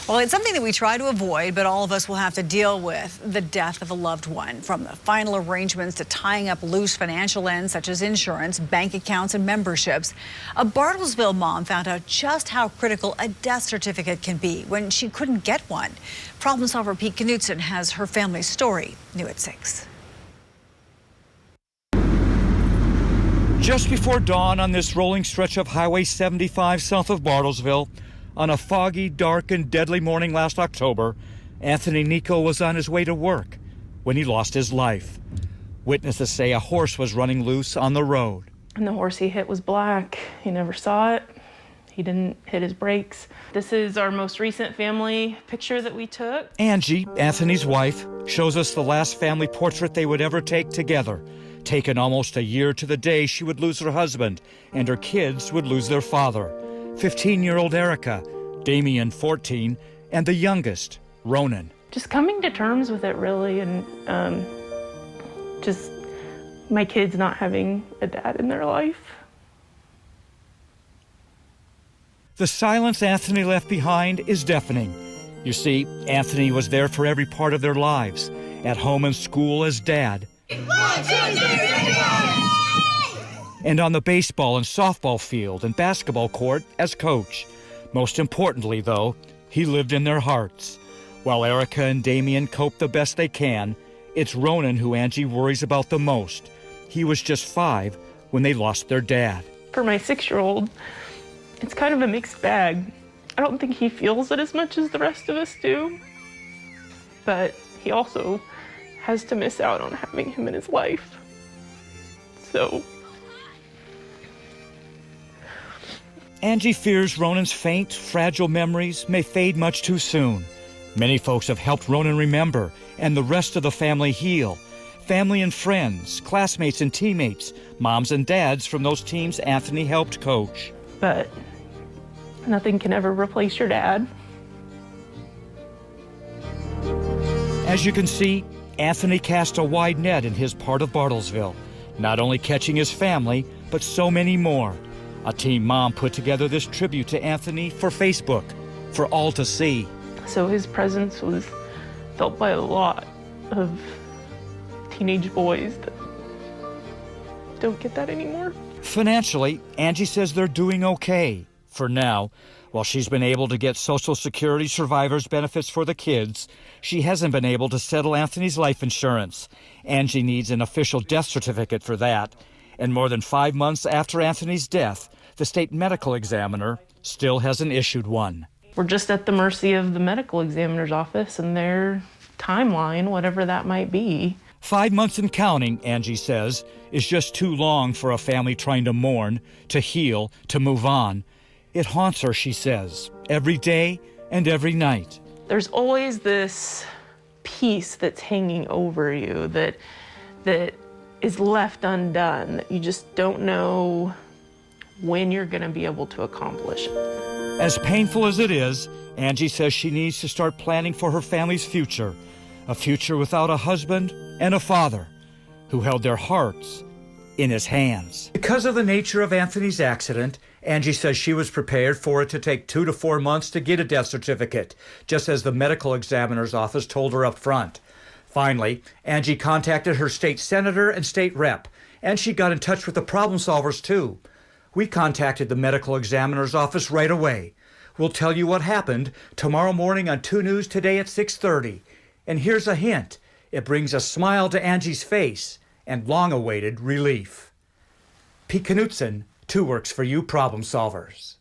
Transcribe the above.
Well, it's something that we try to avoid, but all of us will have to deal with the death of a loved one, from the final arrangements to tying up loose financial ends such as insurance, bank accounts, and memberships. A Bartlesville mom found out just how critical a death certificate can be when she couldn't get one. Problem solver Pete Knutson has her family's story, new at 6. Just before dawn on this rolling stretch of Highway 75 south of Bartlesville, on a foggy, dark, and deadly morning last October, Anthony Nico was on his way to work when he lost his life. Witnesses say a horse was running loose on the road. And the horse he hit was black. He never saw it. He didn't hit his brakes. This is our most recent family picture that we took. Angie, Anthony's wife, shows us the last family portrait they would ever take together, taken almost a year to the day she would lose her husband and her kids would lose their father. 15-year-old Erica, Damien, 14, and the youngest, Ronan. Just coming to terms with it, really, and just my kids not having a dad in their life. The silence Anthony left behind is deafening. You see, Anthony was there for every part of their lives, at home and school as dad, 1, 2, 3, 4. and on the baseball and softball field and basketball court as coach. Most importantly, though, he lived in their hearts. While Erica and Damien cope the best they can, it's Ronan who Angie worries about the most. He was just 5 when they lost their dad. For my 6-year-old, it's kind of a mixed bag. I don't think he feels it as much as the rest of us do, but he also has to miss out on having him in his life. So Angie fears Ronan's faint, fragile memories may fade much too soon. Many folks have helped Ronan remember, and the rest of the family heal. Family and friends, classmates and teammates, moms and dads from those teams Anthony helped coach. but nothing can ever replace your dad. As you can see, Anthony cast a wide net in his part of Bartlesville, not only catching his family, but so many more. A team mom put together this tribute to Anthony for Facebook, for all to see. So his presence was felt by a lot of teenage boys that don't get that anymore. Financially, Angie says they're doing okay for now. While she's been able to get Social Security survivors benefits for the kids, she hasn't been able to settle Anthony's life insurance. Angie needs an official death certificate for that. And more than 5 months after Anthony's death, the state medical examiner still hasn't issued one. We're just at the mercy of the medical examiner's office and their timeline, whatever that might be. 5 months and counting, Angie says, is just too long for a family trying to mourn, to heal, to move on. It haunts her, she says, every day and every night. There's always this piece that's hanging over you that is left undone, that you just don't know when you're going to be able to accomplish it. As painful as it is, Angie says she needs to start planning for her family's future, a future without a husband and a father who held their hearts in his hands. Because of the nature of Anthony's accident, Angie says she was prepared for it to take 2 to 4 months to get a death certificate, just as the medical examiner's office told her up front. Finally, Angie contacted her state senator and state rep, and she got in touch with the problem solvers too. We contacted the medical examiner's office right away. We'll tell you what happened tomorrow morning on 2 News Today at 6:30. And here's a hint. It brings a smile to Angie's face and long-awaited relief. Pete Knutson, 2 Works for You Problem Solvers.